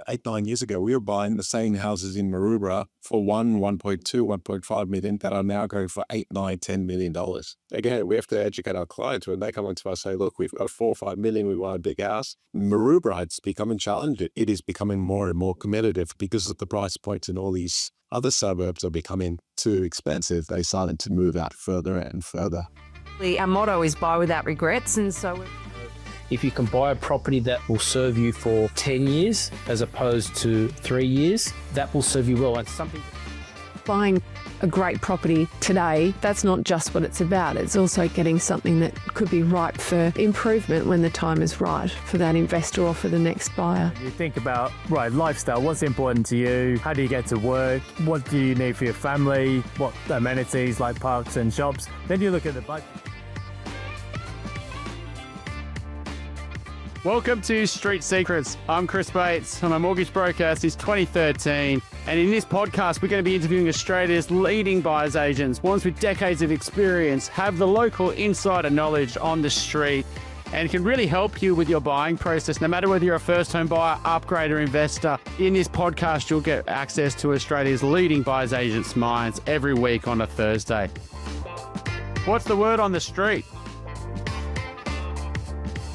8, 9 years ago, we were buying the same houses in Maroubra for 1.2, 1.5 million that are now going for 8, 9, $10 million. Again, we have to educate our clients when they come into us and say, look, we've got 4 or 5 million, we want a big house. Maroubra, it's becoming challenging. It is becoming more and more competitive because of the price points, and all these other suburbs are becoming too expensive. They started to move out further and further. Our motto is buy without regrets, and so if you can buy a property that will serve you for 10 years as opposed to 3 years, that will serve you well. It's something. Buying a great property today, that's not just what it's about. It's also getting something that could be ripe for improvement when the time is right for that investor or for the next buyer. You think about, right, lifestyle, what's important to you? How do you get to work? What do you need for your family? What amenities like parks and shops? Then you look at the budget. Welcome to Street Secrets. I'm Chris Bates. I'm a mortgage broker since 2013. And in this podcast, we're going to be interviewing Australia's leading buyer's agents, ones with decades of experience, have the local insider knowledge on the street, and can really help you with your buying process, no matter whether you're a first home buyer, upgrader, investor. In this podcast, you'll get access to Australia's leading buyer's agents' minds every week on a Thursday. What's the word on the street?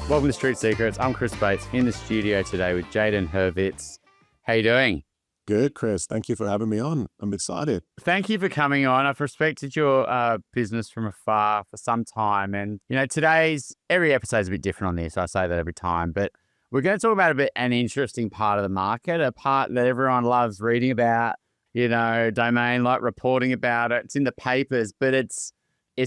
Welcome to Street Secrets. I'm Chris Bates in the studio today with Jayden Hurvitz. How you doing? Good, Chris. Thank you for having me on. I'm excited. Thank you for coming on. I've respected your business from afar for some time. And, you know, every episode is a bit different on this. I say that every time. But we're going to talk about an interesting part of the market, a part that everyone loves reading about, you know, Domain like reporting about it. It's in the papers, but it's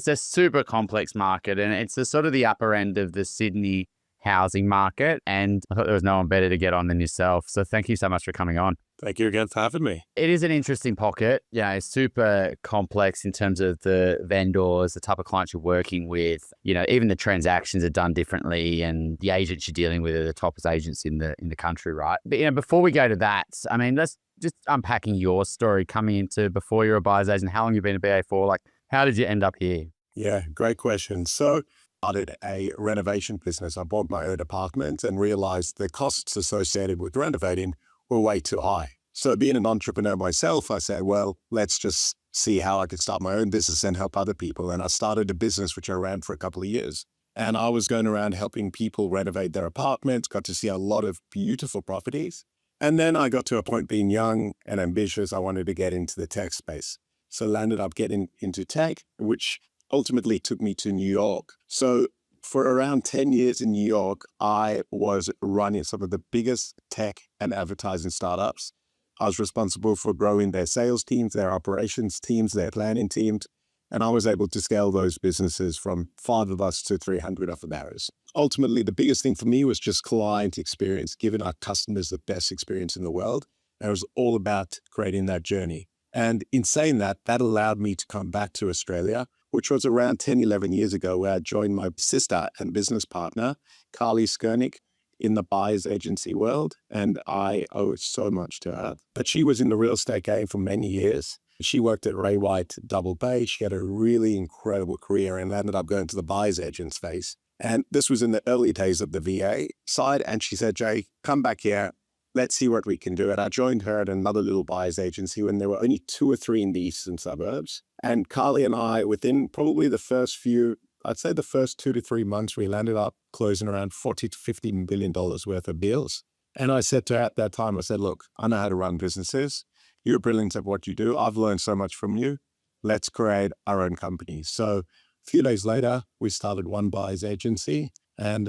a super complex market, and it's sort of the upper end of the Sydney housing market. And I thought there was no one better to get on than yourself. So thank you so much for coming on. Thank you again for having me. It is an interesting pocket. Yeah, it's super complex in terms of the vendors, the type of clients you're working with. You know, even the transactions are done differently, and the agents you're dealing with are the top agents in the country, right? But, you know, before we go to that, I mean, let's just unpacking your story coming into before you're a buyer's agent, how long you've been a BA for, like, how did you end up here? Yeah, great question. So I started a renovation business. I bought my own apartment and realized the costs associated with renovating were way too high. So being an entrepreneur myself, I said, well, let's just see how I could start my own business and help other people. And I started a business which I ran for a couple of years. And I was going around helping people renovate their apartments, got to see a lot of beautiful properties. And then I got to a point, being young and ambitious, I wanted to get into the tech space. So landed up getting into tech, which ultimately took me to New York. So for around 10 years in New York, I was running some of the biggest tech and advertising startups. I was responsible for growing their sales teams, their operations teams, their planning teams, and I was able to scale those businesses from 5 of us to 300 of ours. Ultimately, the biggest thing for me was just client experience, giving our customers the best experience in the world. And it was all about creating that journey. And in saying that, that allowed me to come back to Australia, which was around 10, 11 years ago, where I joined my sister and business partner, Carly Skernick, in the buyer's agency world. And I owe so much to her. But she was in the real estate game for many years. She worked at Ray White Double Bay. She had a really incredible career and ended up going to the buyer's agent space. And this was in the early days of the VA side. And she said, Jay, come back here. Let's see what we can do. And I joined her at another little buyer's agency when there were only 2 or 3 in the eastern suburbs. And Carly and I, within probably the first 2 to 3 months, we landed up closing around $40 to $50 billion worth of deals. And I said to her at that time, I said, look, I know how to run businesses. You're brilliant at what you do. I've learned so much from you. Let's create our own company. So a few days later, we started One Buyer's Agency. And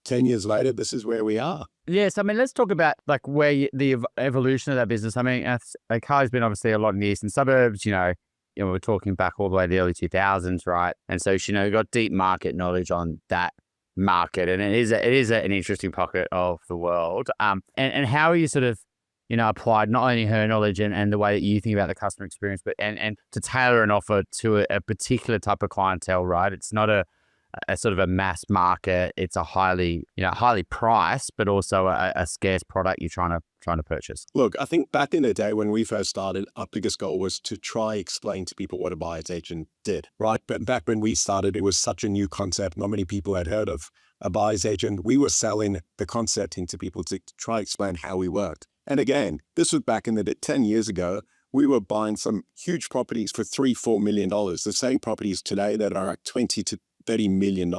10 years later, this is where we are. Yes, I mean, let's talk about like the evolution of that business. I mean, Carly's been obviously a lot in the eastern suburbs, you know, we're talking back all the way to the early 2000s, right? And so, you know, got deep market knowledge on that market. And it is an interesting pocket of the world. And how are you sort of, you know, applied not only her knowledge and the way that you think about the customer experience, but and to tailor an offer to a particular type of clientele, right? It's not a sort of a mass market. It's a highly priced, but also a scarce product you're trying to purchase. Look, I think back in the day when we first started, our biggest goal was to try explain to people what a buyer's agent did, right? But back when we started, it was such a new concept. Not many people had heard of a buyer's agent. We were selling the concept into people to try explain how we worked. And again, this was back in the 10 years ago. We were buying some huge properties for $3-4 million. The same properties today that are at $20 to $30 million.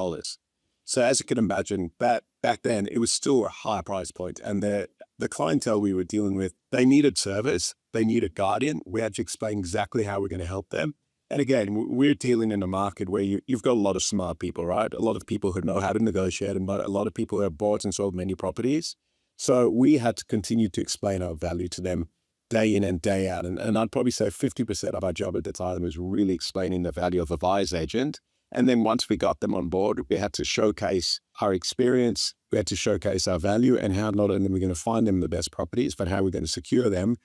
So as you can imagine, back then, it was still a high price point. And the clientele we were dealing with, they needed service. They needed guardian. We had to explain exactly how we're going to help them. And again, we're dealing in a market where you've got a lot of smart people, right? A lot of people who know how to negotiate and a lot of people who have bought and sold many properties. So we had to continue to explain our value to them day in and day out. And I'd probably say 50% of our job at the time was really explaining the value of a buyer's agent. And then once we got them on board, we had to showcase our experience. We had to showcase our value and how not only are we going to find them the best properties, but how we're going to secure them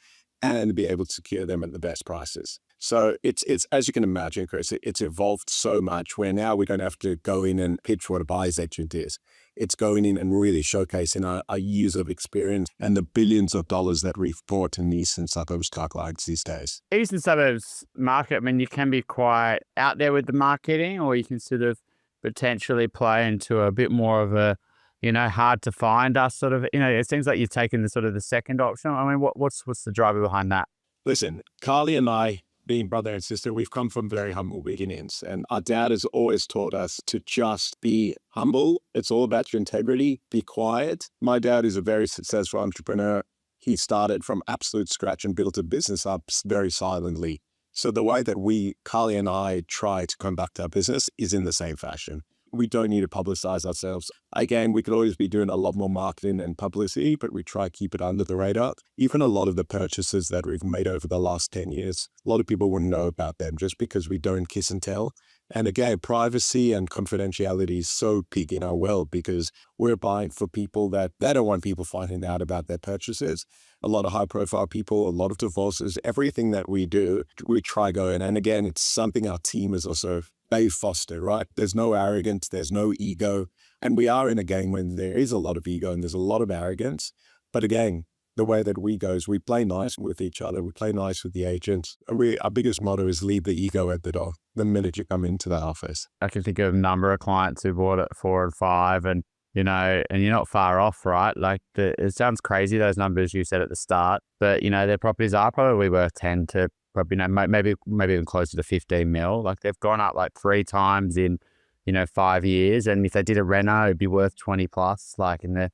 and be able to secure them at the best prices. So it's as you can imagine, Chris, it's evolved so much where now we don't have to go in and pitch what a buyer's agent is. It's going in and really showcasing our years of experience and the billions of dollars that we've bought in the eastern suburbs calculates these days. Eastern suburbs market, I mean, you can be quite out there with the marketing, or you can sort of potentially play into a bit more of a, hard to find us sort of, it seems like you're taking the sort of the second option. I mean, what's the driver behind that? Listen, Carly and I, being brother and sister, we've come from very humble beginnings. And our dad has always taught us to just be humble. It's all about your integrity. Be quiet. My dad is a very successful entrepreneur. He started from absolute scratch and built a business up very silently. So the way that Carly and I try to conduct our business is in the same fashion. We don't need to publicize ourselves. Again, we could always be doing a lot more marketing and publicity, but we try to keep it under the radar. Even a lot of the purchases that we've made over the last 10 years, a lot of people wouldn't know about them just because we don't kiss and tell. And again, privacy and confidentiality is so big in our world because we're buying for people that they don't want people finding out about their purchases. A lot of high profile people, a lot of divorces, everything that we do, we try going. And again, it's something our team is also they foster, right? There's no arrogance, there's no ego. And we are in a game when there is a lot of ego and there's a lot of arrogance. But again, the way that we go is we play nice with each other. We play nice with the agents. Our biggest motto is leave the ego at the door the minute you come into the office. I can think of a number of clients who bought at 4 and 5 and, and you're not far off, right? Like it sounds crazy, those numbers you said at the start, but, their properties are probably worth 10 to probably, maybe even closer to 15 mil. Like they've gone up like 3 times in, 5 years. And if they did a reno, it'd be worth 20 plus, like in the,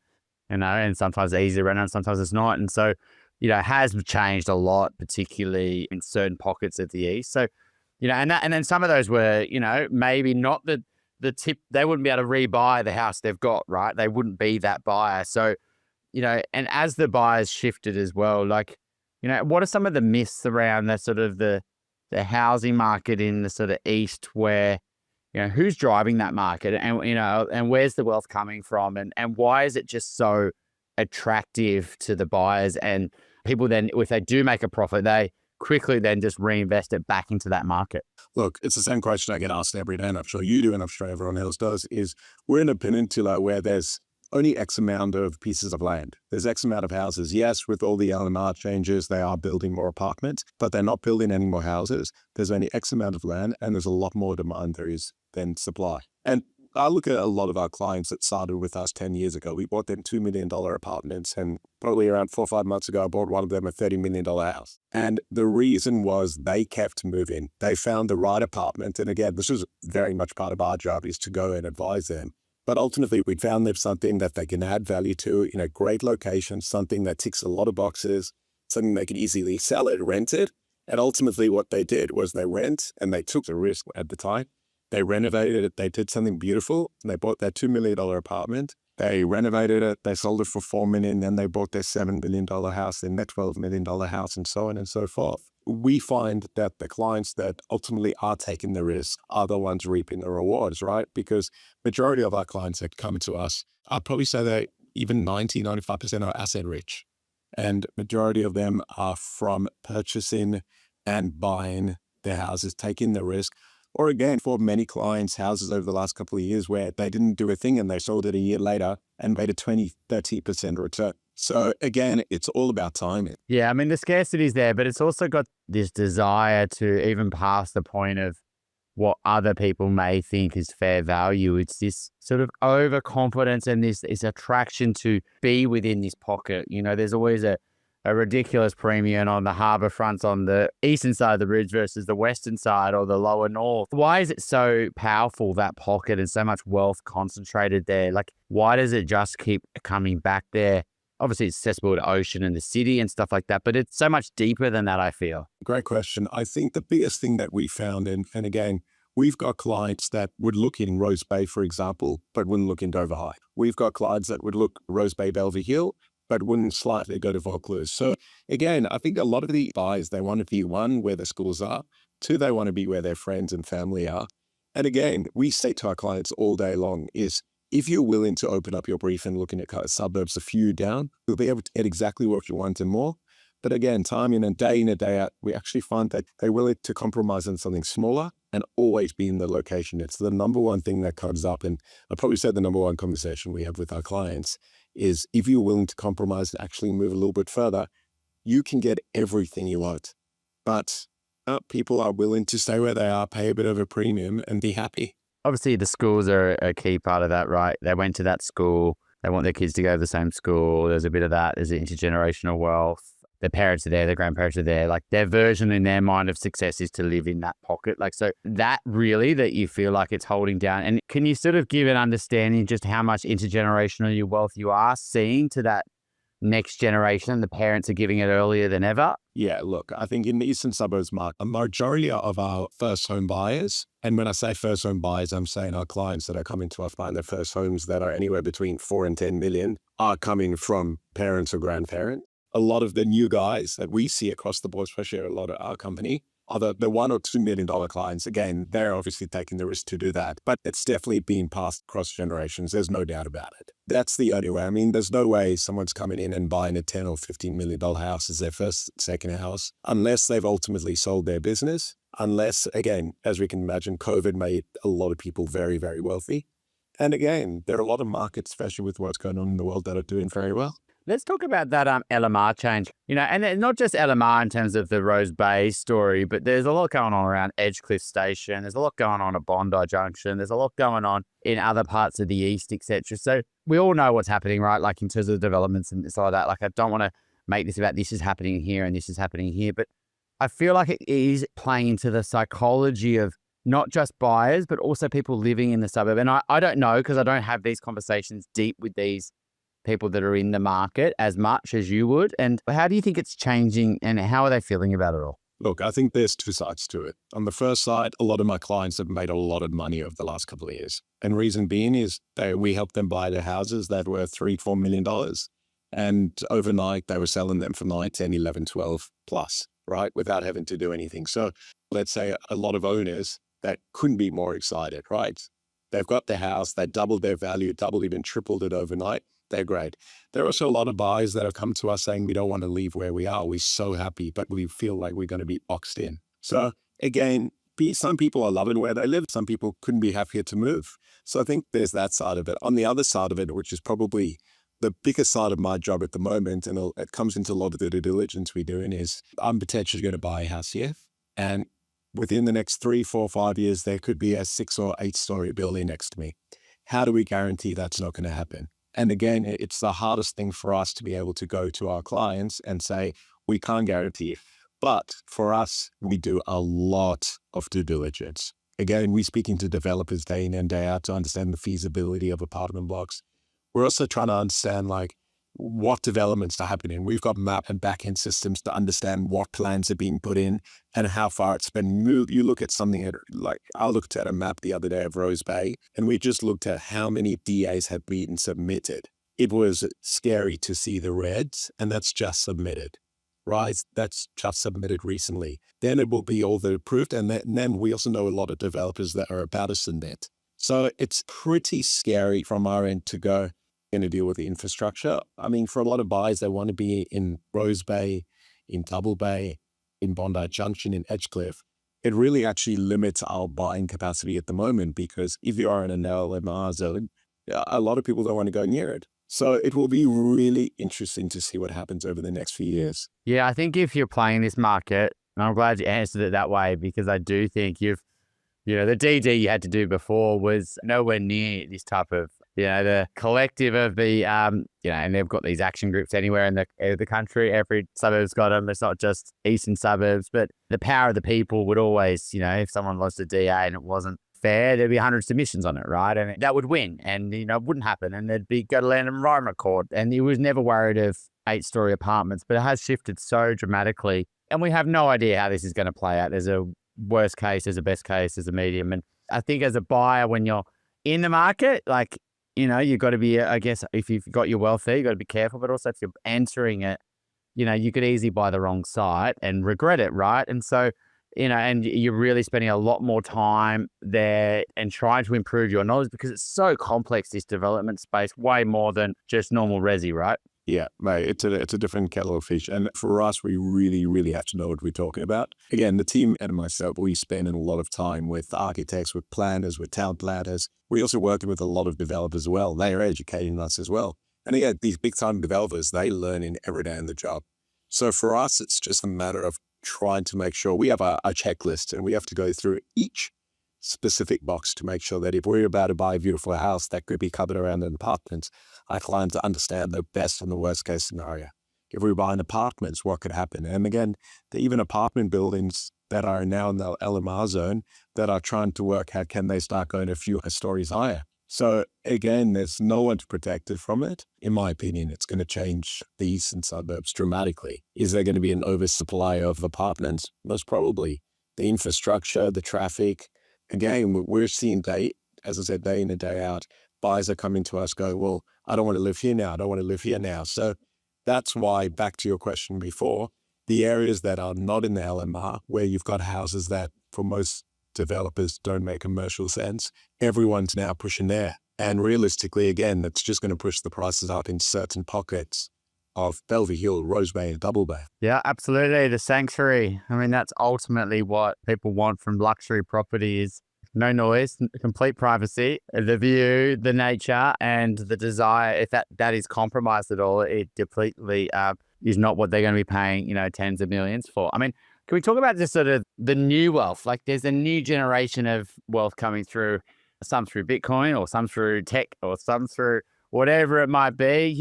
and sometimes it's easy to reno and sometimes it's not. And so, it has changed a lot, particularly in certain pockets of the East. So, and then some of those were, maybe not the tip, they wouldn't be able to rebuy the house they've got, right? They wouldn't be that buyer. So, and as the buyers shifted as well, like, what are some of the myths around the sort of the housing market in the sort of East where, who's driving that market and, and where's the wealth coming from and why is it just so attractive to the buyers and people then, if they do make a profit, they quickly then just reinvest it back into that market? Look, it's the same question I get asked every day, and I'm sure you do, and I'm sure everyone else does, is we're in a peninsula where there's only X amount of pieces of land. There's X amount of houses. Yes, with all the LMR changes, they are building more apartments, but they're not building any more houses. There's only X amount of land, and there's a lot more demand there is than supply. And I look at a lot of our clients that started with us 10 years ago. We bought them $2 million apartments, and probably around 4 or 5 months ago, I bought one of them a $30 million house. And the reason was they kept moving. They found the right apartment. And again, this is very much part of our job, is to go and advise them. But ultimately, we found them something that they can add value to in a great location, something that ticks a lot of boxes, something they could easily sell it, rent it. And ultimately, what they did was they rent, and they took the risk at the time. They renovated it. They did something beautiful. And they bought their $2 million apartment. They renovated it. They sold it for $4 million. Then they bought their $7 million house, then their $12 million house, and so on and so forth. We find that the clients that ultimately are taking the risk are the ones reaping the rewards, right? Because majority of our clients that come to us, I'd probably say that even 95% are asset rich. And majority of them are from purchasing and buying their houses, taking the risk. Or again, for many clients, houses over the last couple of years where they didn't do a thing and they sold it a year later and made a 20, 30% return. So again, it's all about timing. Yeah, I mean, the scarcity is there, but it's also got this desire to even pass the point of what other people may think is fair value. It's this sort of overconfidence and this attraction to be within this pocket. There's always a a ridiculous premium on the harbour fronts on the eastern side of the bridge versus the western side or the lower north. Why is it so powerful, that pocket, and so much wealth concentrated there? Like, why does it just keep coming back there? Obviously, it's accessible to ocean and the city and stuff like that, but it's so much deeper than that, I feel. Great question. I think the biggest thing that we found, and again, we've got clients that would look in Rose Bay, for example, but wouldn't look in Dover High. We've got clients that would look Rose Bay, Belvoir Hill, but wouldn't slightly go to Vaucluse. So again, I think a lot of the buyers, they want to be, one, where the schools are, two, they want to be where their friends and family are. And again, we say to our clients all day long is, if you're willing to open up your brief and looking at kind of suburbs a few down, you'll be able to get exactly what you want and more. But again, time in and day out, we actually find that they're willing to compromise on something smaller and always be in the location. It's the number one thing that comes up. And I probably said the number one conversation we have with our clients is, if you're willing to compromise and actually move a little bit further, you can get everything you want. But people are willing to stay where they are, pay a bit of a premium and be happy. Obviously, the schools are a key part of that, right? They went to that school. They want their kids to go to the same school. There's a bit of that. There's intergenerational wealth. Their parents are there. Their grandparents are there. Like, their version in their mind of success is to live in that pocket. Like, so that really, that you feel like it's holding down. And can you sort of give an understanding just how much intergenerational wealth you are seeing to that next generation? The parents are giving it earlier than ever. Yeah, look, I think in the eastern suburbs market, a majority of our first home buyers, and when I say first home buyers, I'm saying our clients that are coming to us buying their first homes that are anywhere between 4 and 10 million, are coming from parents or grandparents. A lot of the new guys that we see across the board, especially a lot of our company, are the $1 or $2 million clients. Again, they're obviously taking the risk to do that, but it's definitely being passed across generations. There's no doubt about it. That's the only way. I mean, there's no way someone's coming in and buying a $10 or $15 million house as their first, second house, unless they've ultimately sold their business. Unless, again, as we can imagine, COVID made a lot of people very, very wealthy. And again, there are a lot of markets, especially with what's going on in the world, that are doing very well. Let's talk about that LMR change, and not just LMR in terms of the Rose Bay story, but there's a lot going on around Edgecliff Station. There's a lot going on at Bondi Junction. There's a lot going on in other parts of the east, etc. So we all know what's happening, right? Like, in terms of the developments and stuff like that. Like, I don't want to make this about this is happening here and this is happening here, but I feel like it is playing into the psychology of not just buyers, but also people living in the suburb. And I don't know, because I don't have these conversations deep with these people that are in the market as much as you would. And how do you think it's changing, and how are they feeling about it all? Look, I think there's two sides to it. On the first side, a lot of my clients have made a lot of money over the last couple of years. And reason being is we helped them buy their houses that were $3-4 million. And overnight, they were selling them for 9, 10, 11, 12 plus, right? Without having to do anything. So let's say a lot of owners that couldn't be more excited, right? They've got their house, they doubled their value, doubled, even tripled it overnight. They're great. There are also a lot of buyers that have come to us saying, we don't want to leave where we are. We're so happy, but we feel like we're going to be boxed in. So again, some people are loving where they live. Some people couldn't be happier to move. So I think there's that side of it. On the other side of it, which is probably the biggest side of my job at the moment, and it comes into a lot of the due diligence we're doing, is I'm potentially going to buy a house here. And within the next 3, 4, 5 years, there could be a 6 or 8 story building next to me. How do we guarantee that's not going to happen? And again, it's the hardest thing for us to be able to go to our clients and say, we can't guarantee it. But for us, we do a lot of due diligence. Again, we're speaking to developers day in and day out to understand the feasibility of apartment blocks. We're also trying to understand what developments are happening. We've got map and back-end systems to understand what plans are being put in and how far it's been moved. You look at something like, I looked at a map the other day of Rose Bay, and we just looked at how many DAs have been submitted. It was scary to see the reds, and that's just submitted, right? That's just submitted recently. Then it will be all the approved, and then we also know a lot of developers that are about to submit. So it's pretty scary from our end to go, going to deal with the infrastructure. I mean, for a lot of buyers, they want to be in Rose Bay, in Double Bay, in Bondi Junction, in Edgecliff. It really actually limits our buying capacity at the moment, because if you are in an LMR zone, a lot of people don't want to go near it. So it will be really interesting to see what happens over the next few years. Yeah, I think if you're playing this market, and I'm glad you answered it that way, because I do think the DD you had to do before was nowhere near this type of the collective of the, and they've got these action groups anywhere in the country. Every suburb's got them. It's not just eastern suburbs, but the power of the people would always, if someone lost a DA and it wasn't fair, there'd be 100 submissions on it, right? And that would win, and it wouldn't happen, and there'd be go to land environment court, and he was never worried of 8-story apartments, but it has shifted so dramatically, and we have no idea how this is going to play out. There's a worst case, there's a best case, there's a medium, and I think as a buyer, when you're in the market, you've got to be, I guess, if you've got your wealth there, you've got to be careful, but also if you're entering it, you could easily buy the wrong site and regret it, right? And so, and you're really spending a lot more time there and trying to improve your knowledge because it's so complex, this development space, way more than just normal resi, right? Yeah, mate, it's a different kettle of fish. And for us, we really, really have to know what we're talking about. Again, the team and myself, we spend a lot of time with architects, with planners, with town planners. We also work with a lot of developers as well. They are educating us as well. And again, these big time developers, they learn in every day in the job. So for us, it's just a matter of trying to make sure we have a checklist, and we have to go through each specific box to make sure that if we're about to buy a beautiful house that could be covered around an apartment, our clients understand the best and the worst case scenario. If we're buying apartments, what could happen? And again, there are even apartment buildings that are now in the LMR zone that are trying to work out, can they start going a few stories higher? So again, there's no one to protect it from it. In my opinion, it's going to change the eastern suburbs dramatically. Is there going to be an oversupply of apartments? Most probably. The infrastructure, the traffic. Again, we're seeing as I said, day in and day out, buyers are coming to us going, well, I don't want to live here now. I don't want to live here now. So that's why, back to your question before, the areas that are not in the LMR, where you've got houses that for most developers don't make commercial sense, everyone's now pushing there. And realistically, again, that's just going to push the prices up in certain pockets of Bellevue Hill, Rose Bay, and Double Bay. Yeah, absolutely. The sanctuary. I mean, that's ultimately what people want from luxury property is no noise, complete privacy, the view, the nature, and the desire. If that is compromised at all, it completely is not what they're going to be paying, tens of millions for. I mean, can we talk about just sort of the new wealth? Like there's a new generation of wealth coming through, some through Bitcoin or some through tech or some through whatever it might be,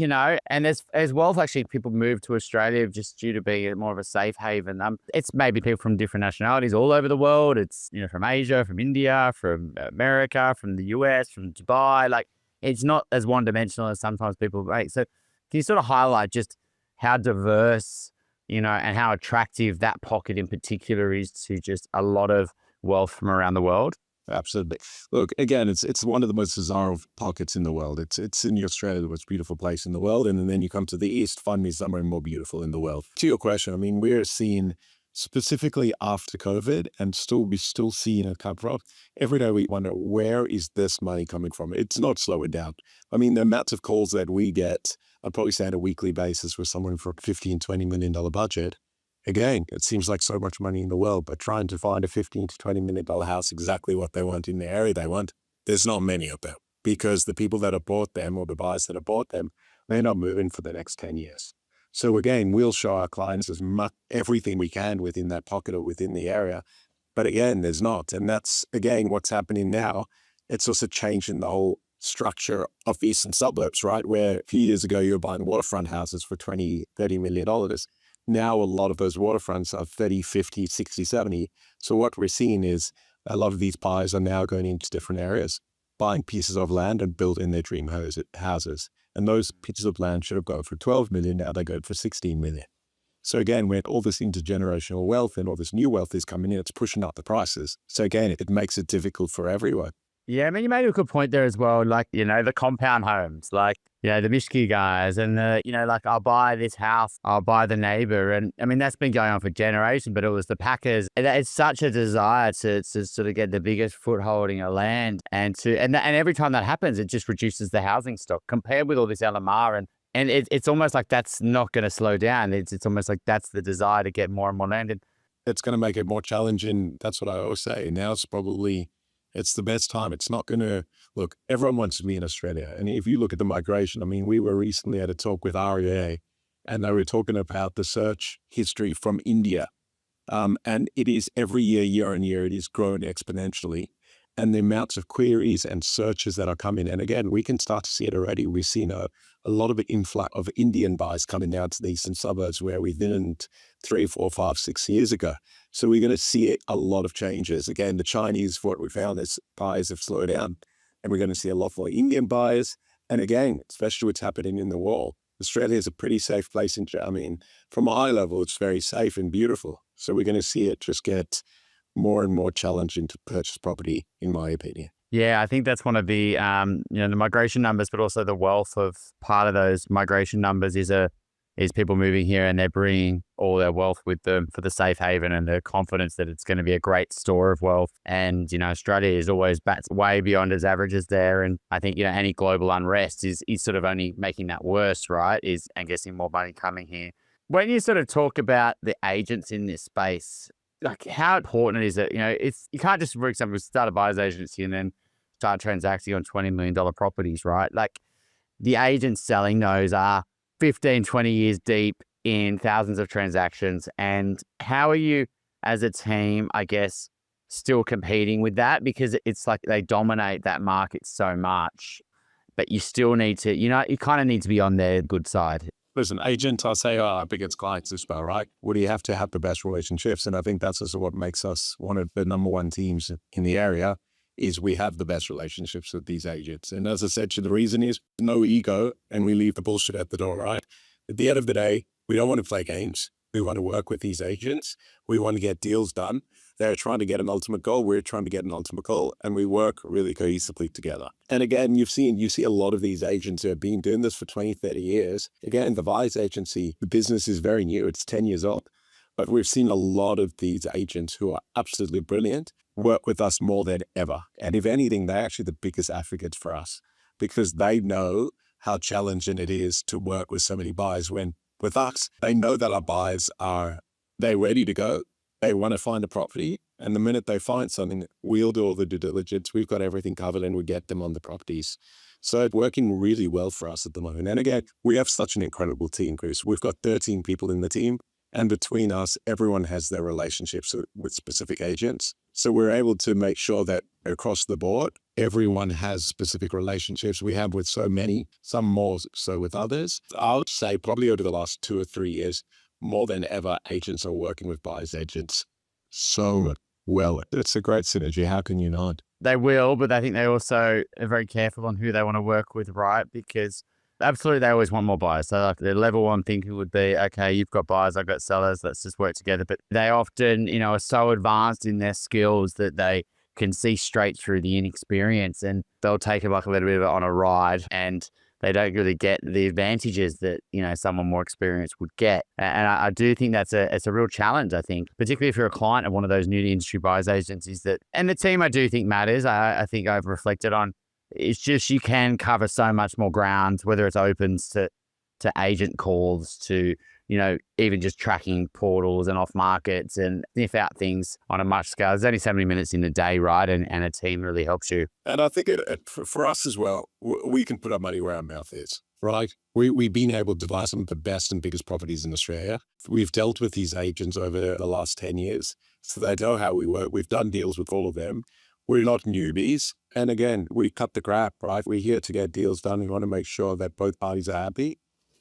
and as wealth, actually people move to Australia just due to being more of a safe haven. It's maybe people from different nationalities all over the world. It's, from Asia, from India, from America, from the US, from Dubai. Like it's not as one dimensional as sometimes people make. So can you sort of highlight just how diverse, and how attractive that pocket in particular is to just a lot of wealth from around the world? Absolutely. Look, again, it's one of the most desirable pockets in the world. It's in Australia, the most beautiful place in the world. And then you come to the east, find me somewhere more beautiful in the world. To your question, I mean, we're seeing specifically after COVID, and we're still seeing it come from. Every day we wonder, where is this money coming from? It's not slowing down. I mean, the amount of calls that we get, I'd probably say on a weekly basis with someone for a $15, $20 million budget. Again, it seems like so much money in the world, but trying to find a $15 to $20 million house, exactly what they want in the area they want, there's not many of them, because the people that have bought them or the buyers that have bought them, they're not moving for the next 10 years. So again, we'll show our clients as much everything we can within that pocket or within the area. But again, there's not. And that's, again, what's happening now. It's also changing the whole structure of eastern suburbs, right? Where a few years ago, you were buying waterfront houses for $20, $30 million. Now, a lot of those waterfronts are 30, 50, 60, 70. So what we're seeing is a lot of these buyers are now going into different areas, buying pieces of land and building their dream houses. And those pieces of land should have gone for 12 million. Now they go for 16 million. So again, when all this intergenerational wealth and all this new wealth is coming in, it's pushing up the prices. So again, it makes it difficult for everyone. Yeah, I mean, you made a good point there as well. Like, the compound homes, like, the Mishki guys and like I'll buy this house, I'll buy the neighbor. And I mean, that's been going on for generations, but it was the packers. And it's such a desire to sort of get the biggest foothold in a land and every time that happens, it just reduces the housing stock compared with all this LMR. And it's almost like that's not going to slow down. It's almost like that's the desire to get more and more land. It's going to make it more challenging. That's what I always say. Now it's the best time. It's not going to, look, everyone wants to be in Australia. And if you look at the migration, I mean, we were recently at a talk with REA and they were talking about the search history from India. And it is every year on year, it is growing exponentially. and the amounts of queries and searches that are coming. And again, we can start to see it already. We've seen a lot of influx of Indian buyers coming down to the eastern suburbs where we didn't 3, 4, 5, 6 years ago. So we're going to see a lot of changes. Again, the Chinese, what we found is buyers have slowed down, and we're going to see a lot more Indian buyers. And again, especially what's happening in the world, Australia is a pretty safe place. From a high level, it's very safe and beautiful. So we're going to see it just get more and more challenging to purchase property, in my opinion. Yeah, I think that's one of the, the migration numbers, but also the wealth of part of those migration numbers is people moving here and they're bringing all their wealth with them for the safe haven and the confidence that it's going to be a great store of wealth. And, Australia is always bats way beyond its averages there. And I think, any global unrest is sort of only making that worse, right? And getting more money coming here. When you sort of talk about the agents in this space, like how important is it? You can't just, for example, start a buyer's agency and then start transacting on $20 million properties, right? Like the agents selling those are 15, 20 years deep in thousands of transactions. And how are you as a team, I guess, still competing with that? Because it's like they dominate that market so much, but you still need to, you kind of need to be on their good side. Listen, agents, I say, our biggest clients as well, right? Well, you have to have the best relationships. And I think that's also what makes us one of the number one teams in the area, is we have the best relationships with these agents. And as I said, the reason is no ego, and we leave the bullshit at the door, right? At the end of the day, we don't want to play games. We want to work with these agents. We want to get deals done. They're trying to get an ultimate goal. We're trying to get an ultimate goal, and we work really cohesively together. And again, you see a lot of these agents who have been doing this for 20, 30 years. Again, the buyer's agency, the business is very new. It's 10 years old. But we've seen a lot of these agents who are absolutely brilliant work with us more than ever. And if anything, they're actually the biggest advocates for us, because they know how challenging it is to work with so many buyers. When with us, they know that our buyers they're ready to go. They want to find a property. And the minute they find something, we'll do all the due diligence. We've got everything covered, and we get them on the properties. So it's working really well for us at the moment. And again, we have such an incredible team, Chris. We've got 13 people in the team. And between us, everyone has their relationships with specific agents. So we're able to make sure that across the board, everyone has specific relationships. We have with so many, some more so with others. I would say probably over the last 2 or 3 years, more than ever, agents are working with buyers agents so well. It's a great synergy. How can you not? They will, but I think they also are very careful on who they want to work with, right? Because absolutely, they always want more buyers. So like the level one thinking would be, okay, you've got buyers, I've got sellers, let's just work together. But they often, are so advanced in their skills that they can see straight through the inexperience, and they'll take it like a little bit on a ride, and they don't really get the advantages that, someone more experienced would get. And I do think it's a real challenge, I think, particularly if you're a client of one of those new to industry buyers agencies and the team I do think matters. I think I've reflected on. It's just you can cover so much more ground, whether it's opens to agent calls, to, even just tracking portals and off markets and sniff out things on a much scale. There's only so many minutes in the day, right? And a team really helps you. And I think for us as well, we can put our money where our mouth is, right? We've been able to buy some of the best and biggest properties in Australia. We've dealt with these agents over the last 10 years, so they know how we work. We've done deals with all of them. We're not newbies. And again, we cut the crap, right? We're here to get deals done. We want to make sure that both parties are happy.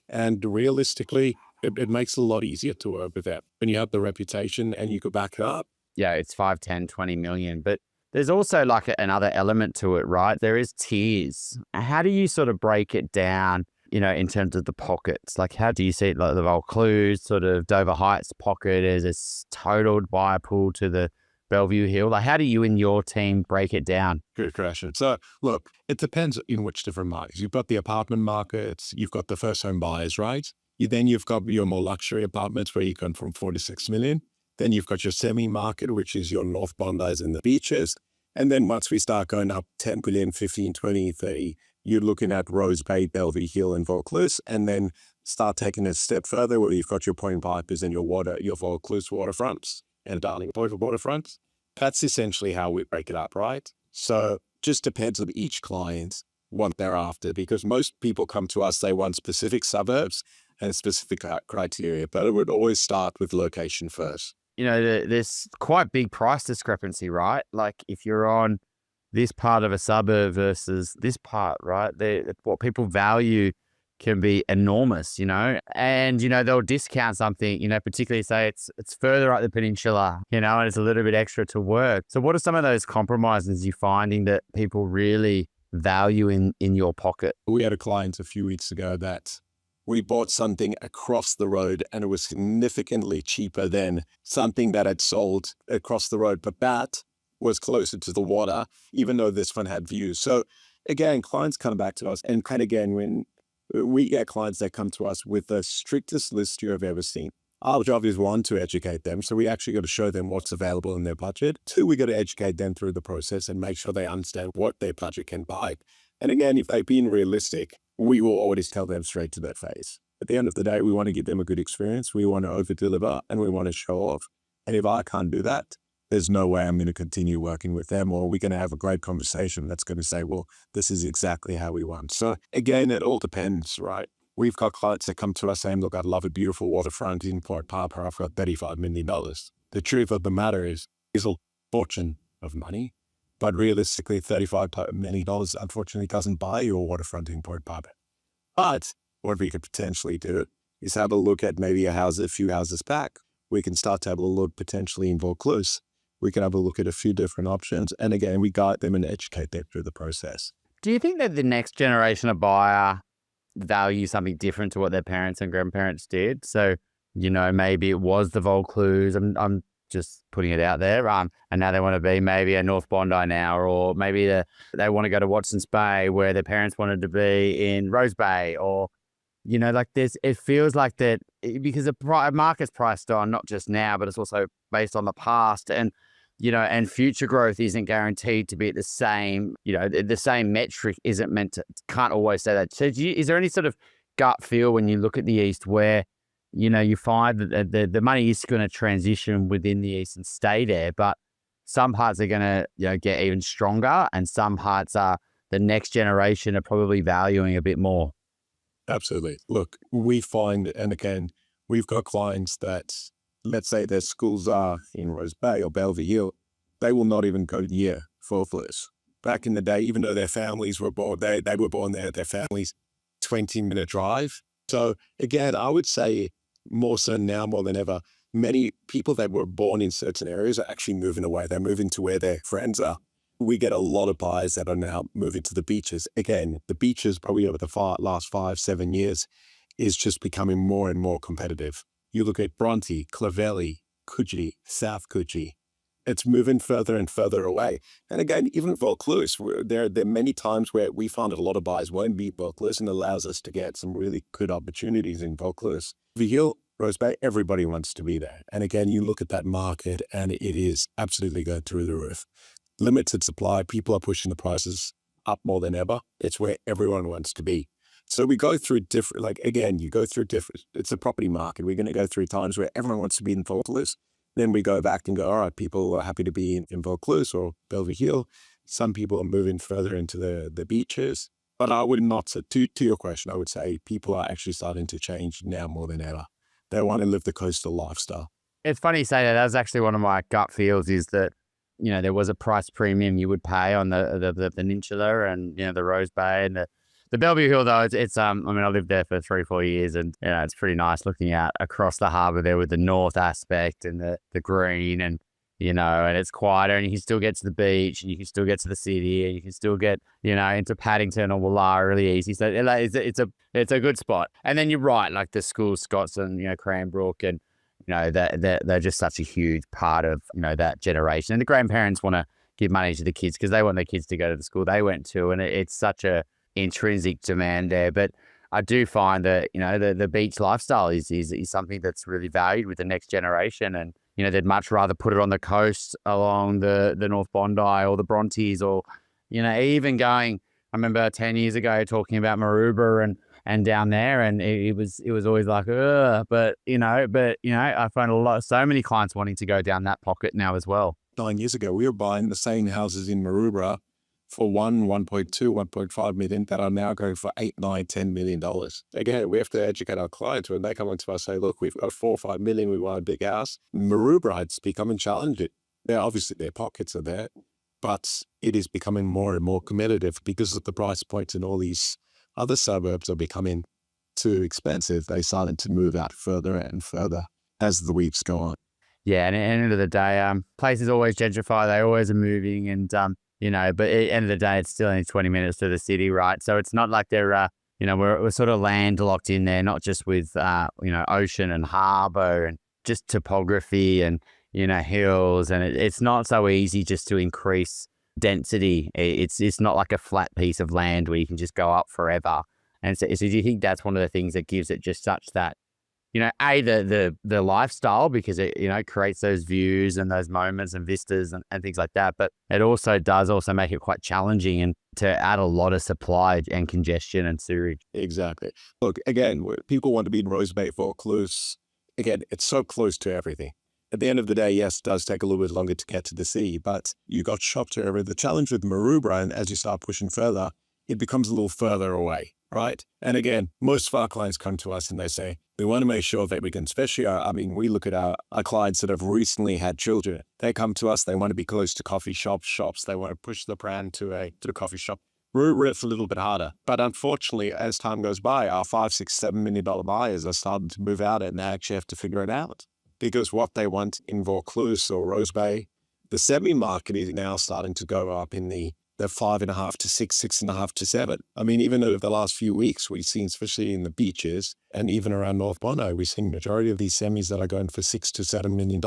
And realistically, it makes it a lot easier to work with that when you have the reputation and you could back it up. Yeah, it's 5, 10, 20 million. But there's also like another element to it, right? There is tiers. How do you sort of break it down, in terms of the pockets? Like, how do you see it, like the Vaucluse, sort of Dover Heights pocket as a totaled buyer pool to the Bellevue Hill? Like, how do you and your team break it down? Good question. So look, it depends in which different markets. You've got the apartment markets, you've got the first home buyers, right? Then you've got your more luxury apartments where you come from 4 to 6 million. Then you've got your semi market, which is your North Bondis and the beaches. And then once we start going up 10 billion, 15, 20, 30, you're looking at Rose Bay, Bellevue Hill and Vaucluse. And then start taking it a step further where you've got your Point Vipers and your Vaucluse waterfronts and Darling Point waterfronts. That's essentially how we break it up, right? So just depends on each client what they're after, because most people come to us, they want specific suburbs and specific criteria, but it would always start with location first. There's quite big price discrepancy, right? Like if you're on this part of a suburb versus this part, right? What people value can be enormous, and, they'll discount something, particularly say it's further up the peninsula, and it's a little bit extra to work. So what are some of those compromises you're finding that people really value in your pocket? We had a client a few weeks ago that we bought something across the road and it was significantly cheaper than something that had sold across the road, but that was closer to the water, even though this one had views. So again, clients come back to us, and again, when we get clients that come to us with the strictest list you've ever seen. Our job is, one, to educate them. So we actually got to show them what's available in their budget. Two, we got to educate them through the process and make sure they understand what their budget can buy. And again, if they've been realistic, we will always tell them straight to their face. At the end of the day, we want to give them a good experience. We want to over-deliver and we want to show off. And if I can't do that, there's no way I'm going to continue working with them, or we're going to have a great conversation that's going to say, well, this is exactly how we want. So again, it all depends, right? We've got clients that come to us saying, look, I'd love a beautiful waterfront in Port Harper. I've got $35 million. The truth of the matter is a fortune of money, but realistically, $35 million unfortunately doesn't buy you a waterfront in Port Harper. But what we could potentially do is have a look at maybe a few houses back. We can start to have a look potentially in Vaucluse. We can have a look at a few different options. And again, we guide them and educate them through the process. Do you think that the next generation of buyer value something different to what their parents and grandparents did? So, maybe it was the Vaucluse. I'm just putting it out there. And now they want to be maybe a North Bondi now, or maybe they want to go to Watson's Bay where their parents wanted to be in Rose Bay, or, like this. It feels like that because the market's priced on not just now, but it's also based on the past. And and future growth isn't guaranteed to be at the same, the same metric isn't meant to, can't always say that. So is there any sort of gut feel when you look at the East where, you find that the money is going to transition within the East and stay there, but some parts are going to get even stronger, and some parts are the next generation are probably valuing a bit more? Absolutely. Look, we find, and again, we've got clients that, let's say their schools are in Rose Bay or Bellevue Hill, they will not even go near Vaucluse. Back in the day, even though their families were born, they were born there, their families 20-minute drive. So again, I would say more so now more than ever, many people that were born in certain areas are actually moving away. They're moving to where their friends are. We get a lot of buyers that are now moving to the beaches. Again, the beaches probably over the last 5-7 years is just becoming more and more competitive. You look at Bronte, Clovelly, Coogee, South Coogee. It's moving further and further away. And again, even Vaucluse, there are many times where we find that a lot of buyers won't be Vaucluse, and allows us to get some really good opportunities in Vaucluse. Hill, Rose Bay, everybody wants to be there. And again, you look at that market and it is absolutely going through the roof. Limited supply, people are pushing the prices up more than ever. It's where everyone wants to be. So we go through different, it's a property market. We're going to go through times where everyone wants to be in Vaucluse. Then we go back and go, all right, people are happy to be in Vaucluse or Bellevue Hill. Some people are moving further into the beaches. But I would not say, to your question, I would say people are actually starting to change now more than ever. They want to live the coastal lifestyle. It's funny you say that. That was actually one of my gut feels, is that, there was a price premium you would pay on the peninsula and, the Rose Bay and the Bellevue Hill, though. It's I lived there for 3-4 years, and, it's pretty nice looking out across the harbour there with the north aspect and the green, and, and it's quieter, and you can still get to the beach, and you can still get to the city, and you can still get, into Paddington or Woollahra really easy. So it's a good spot. And then you're right, like the schools, Scots and, Cranbrook, and, they're just such a huge part of, that generation. And the grandparents want to give money to the kids because they want their kids to go to the school they went to. And it's such a intrinsic demand there. But I do find that, the beach lifestyle is something that's really valued with the next generation. And, they'd much rather put it on the coast along the North Bondi or the Brontes, or, even going, I remember 10 years ago talking about Maroubra and down there, and it was always like, but I find so many clients wanting to go down that pocket now as well. 9 years ago, we were buying the same houses in Maroubra for 1.5 million that are now going for $8, $9, $10 million. Again, we have to educate our clients when they come into us and say, look, we've got 4 or 5 million, we want a big house. Maroubra, it's becoming challenging. Now, obviously their pockets are there, but it is becoming more and more competitive because of the price points, and all these other suburbs are becoming too expensive. They started to move out further and further as the weeks go on. Yeah, and at the end of the day, places always gentrify. They always are moving, and but at the end of the day, it's still only 20 minutes to the city, right? So it's not like they're, we're sort of landlocked in there, not just with, ocean and harbour and just topography and, hills. And it's not so easy just to increase density. It's not like a flat piece of land where you can just go up forever. And so do you think that's one of the things that gives it just such that, the lifestyle, because it, creates those views and those moments and vistas and things like that. But it also does make it quite challenging and to add a lot of supply and congestion and sewage. Exactly. Look, again, people want to be in Rose Bay, Vaucluse. Again, it's so close to everything. At the end of the day, yes, it does take a little bit longer to get to the sea, but you got shopped area. The challenge with Maroubra, and as you start pushing further, it becomes a little further away, right? And again, most of our clients come to us and they say, we want to make sure that we can, especially, we look at our clients that have recently had children. They come to us, they want to be close to coffee shops. They want to push the brand to a coffee shop. It's a little bit harder. But unfortunately, as time goes by, our $5, $6, $7 million buyers are starting to move out, and they actually have to figure it out. Because what they want in Vaucluse or Rose Bay, the semi-market is now starting to go up in the 5.5 to 6, 6.5 to 7. Even over the last few weeks, we've seen, especially in the beaches and even around North Bono, we've seen the majority of these semis that are going for $6 to $7 million,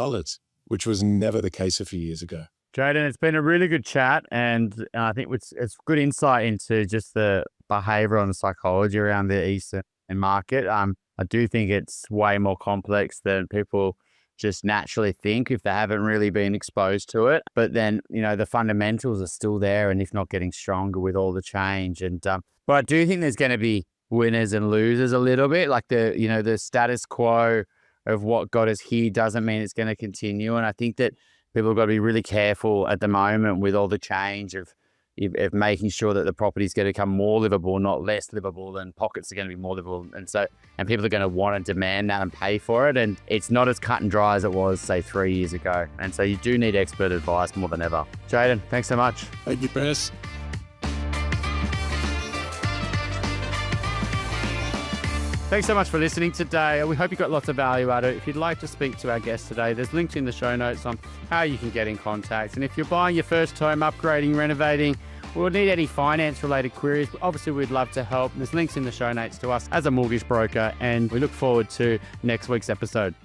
which was never the case a few years ago. Jayden, it's been a really good chat, and I think it's good insight into just the behaviour and the psychology around the Eastern market. I do think it's way more complex than people just naturally think if they haven't really been exposed to it. But then, the fundamentals are still there, and if not getting stronger with all the change. And but I do think there's going to be winners and losers a little bit. Like the status quo of what got us here doesn't mean it's going to continue. And I think that people have got to be really careful at the moment with all the change of making sure that the property is going to become more livable, not less livable, and pockets are going to be more livable. And people are going to want and demand that and pay for it. And it's not as cut and dry as it was, say, 3 years ago. And so you do need expert advice more than ever. Jayden, thanks so much. Thank you, Chris. Thanks so much for listening today. We hope you got lots of value out of it. If you'd like to speak to our guest today, there's links in the show notes on how you can get in contact. And if you're buying your first home, upgrading, renovating, or need any finance-related queries, obviously we'd love to help. There's links in the show notes to us as a mortgage broker, and we look forward to next week's episode.